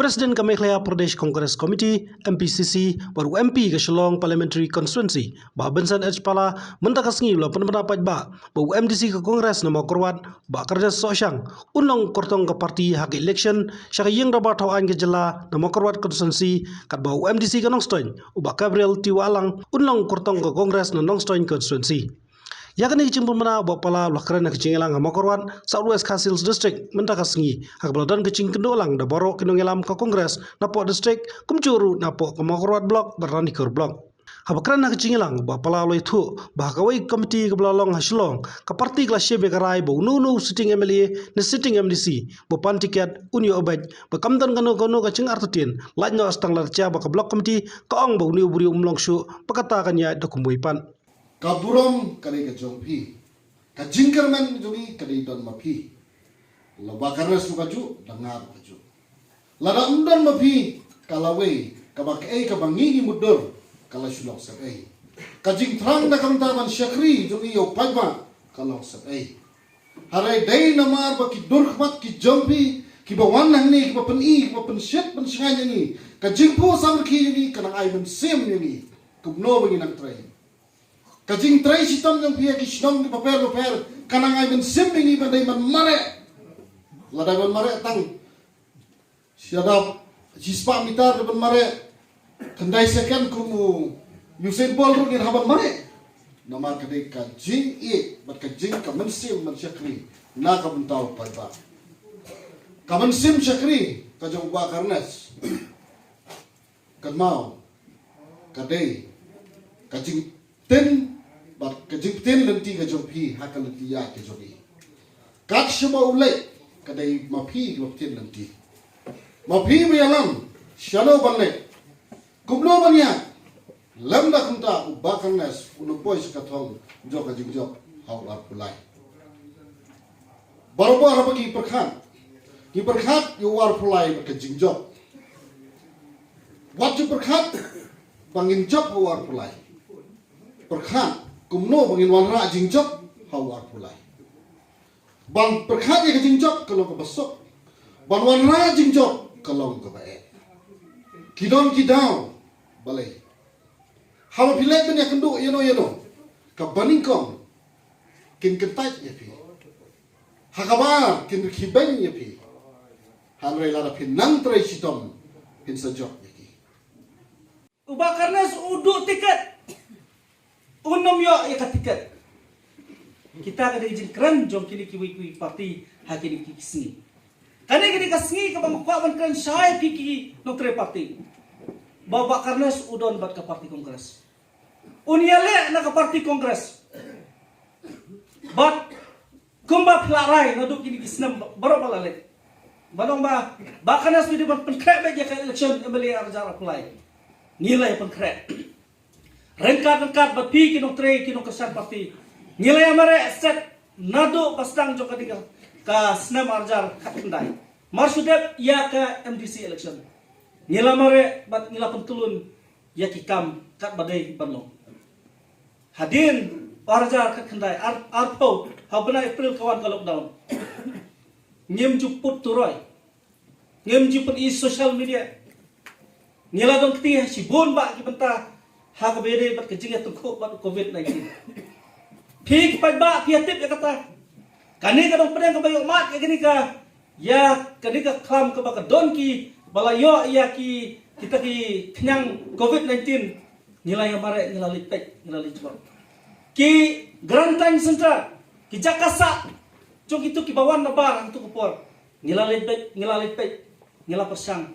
Presiden Meghalaya Pradesh Congress Committee MPCC baru MP ke Shillong Parliamentary Constituency bah Benson H Pala mentakasngi ulah pendapat bah MDC ke Kongres nama korwat bah kerja sosyang unlong kortong ke parti hak election syaka yang dapat tauan ke jela nama korwat constituency kat bah MDC ke Nongstoin ubah Gabriel Tiwalang unlong kortong ke Kongres na Nongstoin constituency. Yakni kecimpul mana buat pala lakran nak kecinggelang sama korwan Southwest Castles District mentakasngi hak beladan kecing kendolang da borok kinongelam ke Kongres napok district kumcuru napok ke makorwat blok beranikur blok. Habakran nak kecinggelang buat pala lo itu bah kawai komiti ke belalong hasilong ke parti kelas syebe karai bu nunu sitting MLA ni sitting MDC bupan tiket unio obaj bekamtan kano kecing artutin lajno astang larca bah ke blok komiti kaong bu niu buri umlong syu pakatakannya dokumbuipan. Kaburom kali ke jompi, kajingkerman juli kali don mapi, labakarna suka ju dengar ju, lada undan mapi kalawei kabakai kabangi mudur kalau sulok sebai, kajing terang dah kamtaman syakri juli yo pajma kalau sebai, harai day namar baki durkhmat ki jompi ki bawan ni ki bapen pensyet pensyanya ni, kajing po samki ni kanang ay bensim ni, kubno bagi nak try. Kajing try sitam yang pihak isnom di paper kanang ay ben simping ni bandai man mare ladai ban mare tang siadap jispa mitar ban mare kendai second kumu Usain Bolt rukin haban mare nama kadai kajing bat kajing kamen sim man syakri na kamen tau pada kamen sim syakri kajong ba karnas kadmau kadai kajing ten bat kejiptin lenti ke jopi hakal lenti ya ke jopi kat shema ulai kadai mapi kejiptin lenti mapi bialam shano banle kubno banya lamda kunta ubakan nas unu boy sekathong jok jok hawar pulai baru apa ki perkhat yu war pulai ke jingjok wat ju perkhat bangin jok war pulai perkhat kumno bangin wanra jingjok hawar pulai bang perkhat ye jingjok kalau ke besok bang wanra jingjok kalau ke bae kidon kidau balai hawa pilek ben ya kenduk yeno ka baningkong kin kentait ya pi hakabar kin khiben ya pi hanre lara pinang trai sitom pin sajok ya ki ubakarnas uduk tiket unom yo ya katiket kita kada izin keren jom kini kiwi parti hakini kisni kane kini kasni ka bangkwa keren syai kiki nokre parti bawa karnas udon bat ke parti kongres uniale na ke parti kongres bat kumba pelarai naduk kini kisnam baru balale banong ba karnas di depan penkrek baja ke election MLA arjara pulai nilai penkrek rengkat bapi kinong tre kinong kesan parti nilai amare set nado pastang joka diga ka snam arjar khatndai marsudep ya ka MDC election nilai amare bat nilai pentulun ya kikam kat badai banlong hadin arjar khatndai arpo habna April kawan ka lockdown ngem juput turoy ngem juput i social media nilai dong kti sibun ba ki benta hak bede bat kejing ya tungkuk bat COVID-19 pik pajba piatip ya kata kani kadang pedang kebayok mat ya kini ka ya kani ka klam ke baka donki balayo ya ki kita ki kenyang COVID-19 nilai yang mare nilai licor ki Grand Time Center ki Jakasa cok itu ki bawan nabar itu kupor nilai lepek nilai persang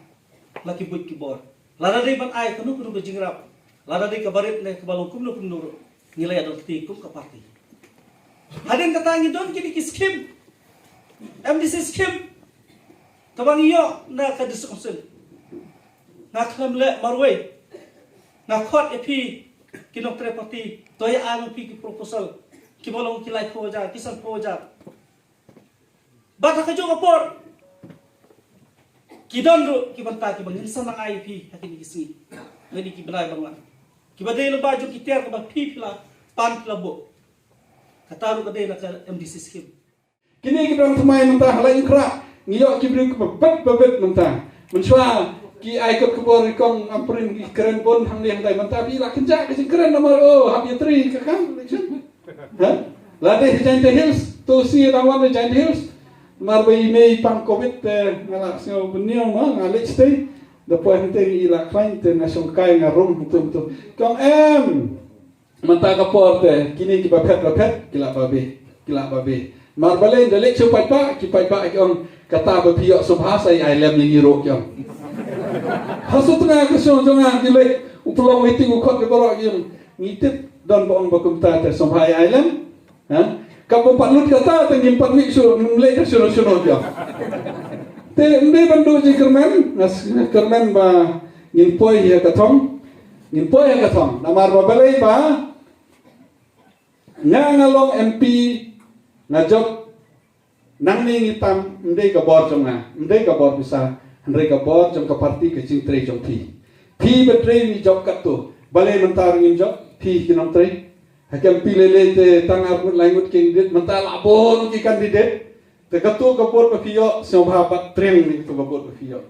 laki buat ki bor lada dei ban ai kanu ke jingrap lada di kabarit ne kebalong kum no nuru nilai adol tikum ke parti hadin katangi don kini ki skim MDC skim tabang iyo na ka diskonsil na klam le marway na khot epi kinok tre parti toya ang pi ki proposal ki bolong ki lai khoja kisan khoja bata ka jo kapor ki don ru ki banta ki bangin sanang IP hakini kisni ngani ki benai bangla kibadai lo baju kita ke pipla pan klabo kataru kadai nak MDC skim kini kita orang semai mentah halai ikra ngiyok kibri ke babet mentah Mensua ki ai kot kebor kong amprin keren pun hang liang tai mentapi la kenja ke keren nomor habi tri ka kan election. Ha? La de Giant Hills to si rawan de Giant Hills. Mar bai mei pang covid ngala sio benio ma ngalik stay. Depois hente ila klain te nasion kai ngarum betul. Kong menta kapor te kini ki bapet kila babe. Mar balen de lek chupai pa ki kong kata bapiok subhasa ai lem ni ro kyong. Hasut nga kesong jonga dilek upulong meeting ukot ke borok yung ngitip don boong bakum ta te Somphai Island. Ha? Kapo patlut kata te ngimpat wik su mlek suno dia. Te mbe bandu ji kermen nas kermen ba ngimpoi ya katong. Namar ba balai ba ngalong MP ngajok nang ni ngitam mde ka bor jonga. Mde ka bor bisa Andrei kabor jom ka parti ke cing trei jom pi betrei ni job kat tu balai mentar ngin job pi kinam trei hakam pi lele te tangar mut langut candidate mentar labon ki kandidat te katu kapor pa pio sobha bat treng ni tu kapor pa pio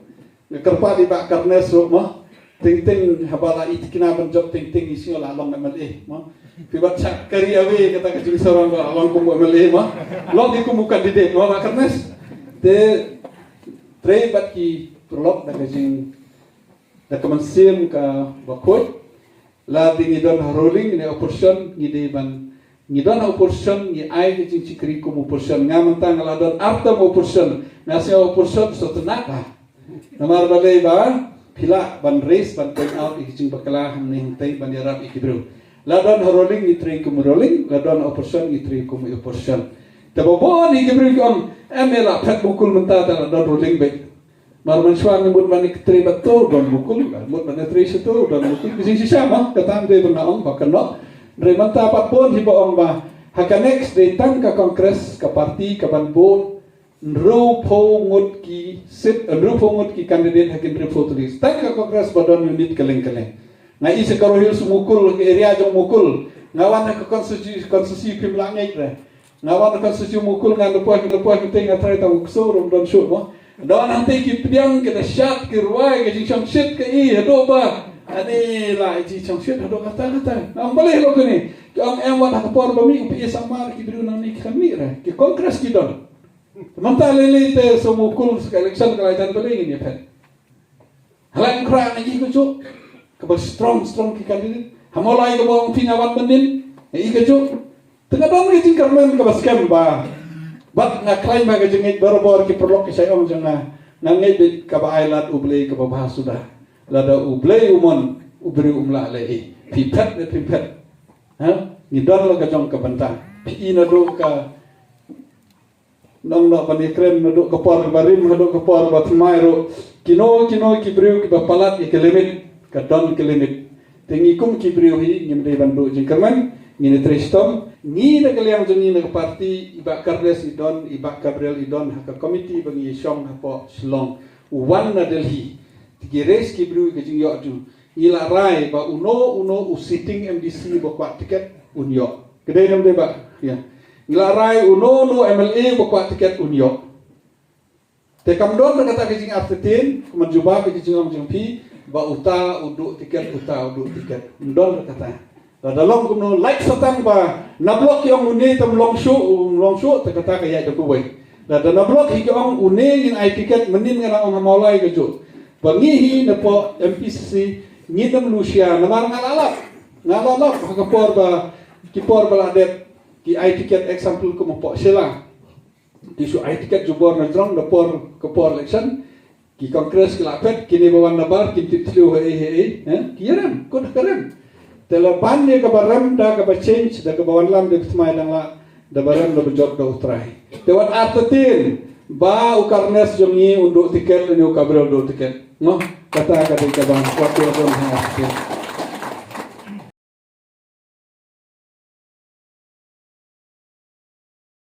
ne kerpa di bak karnes ro mo ting habala it kina ban job ting isi la long MLA mo pi bat chak kari awe kata ka jing sorang ba long kum MLA mo long di kum kandidat mo bak karnes te trei bat ki prolog da kajing da kamansim ka bakot la dingi don rolling ni opposition ni de ban ni don opposition ni ai kajing cikri kum opposition ngamantang la don arta opposition nasi opposition so tenak namar balai ba pila ban race ban point out kajing bakala hamning tai ban yarap ikibru la don rolling ni trei kum rolling la don opposition ni trei kum opposition tababo ni ikibru kon emela phat bukul menta da don rolling baik mar manswan ni mut manik tre bato don bukul mut manik tre setu don bukul bising sisama katam de benaong bakano re manta pat pon hi boong ba hakanex de tan ka kongres ka parti ka banbon nru po ngut ki sit nru po ngut ki kandidat hakin re fotulis tan ka kongres badon unit keleng na isa karohil sumukul ke area jong mukul ngawan ka konstitusi pimlangai re ngawan ka konstitusi mukul ngan lepoh penting atrai ta ukso rom don shoot mo doan nanti kipiang kita syat kirwai ke jing shit ke hado ba ani la ji chong shit hado kata ang boleh lo kini ang emwan hakapor ba mi pi samar ki biru nang ni kami ra ki kongres ki don manta lele te somukul ska election kala jan boleh ni pet halang kra na ji ko chu ka strong ki kandidat hamolai ko bang pinawan benin ko chu tengah dong ni jing karmen ka baskem ba bat na klaim ba gajengit bor ki perlok ki sayom janga nangai bit ka ba ailat ublei ka ba sudah lada ublei umon ubri umla lei pipet ha ni don lo ka jong ka bantang pi ina do ka nong no pani kren no do ka por barim do ka por bat mairo kino ki briu ki ba palat ki limit ka don ki limit tengi kum ki briu hi ngim dei bandu jingkerman ngini tristom ni na kaliang jeni na parti iba kardes idon iba Gabriel idon haka komiti bangi syong hapo slong uwan na Delhi tigires ki bru ke jing yo ju ila rai ba uno sitting MDC ba kwa tiket unyo kedai nam de ba ya ila rai uno MLA ba kwa tiket unyo te kam don na kata ke jing aftetin kumanjuba ke jing om jing pi ba uta uduk tiket don kata dalam kuno like satang ba na blok yang une tam long show ta kata kaya de kuwai da na blok hi ang une ngin ai tiket menin ngana ang maulai ke jo bangi hi na po MPCC ngidam Lucia na mar ngalalap ha por ba ki por ba det ki ai tiket example ko mo po sila di su ai tiket jubor na drong na por ko por election ki kongres ki lapet kini bawan na bar ki titlu he kiran ko karam Telepan ni kabaram da kaba change da kabawan lam de tmai lang la da baram da bejot da utrai. Tewat artetin ba ukarnes jongi untuk tiket ni ukabrel do tiket. No kata kata kabang kuat dia don ha.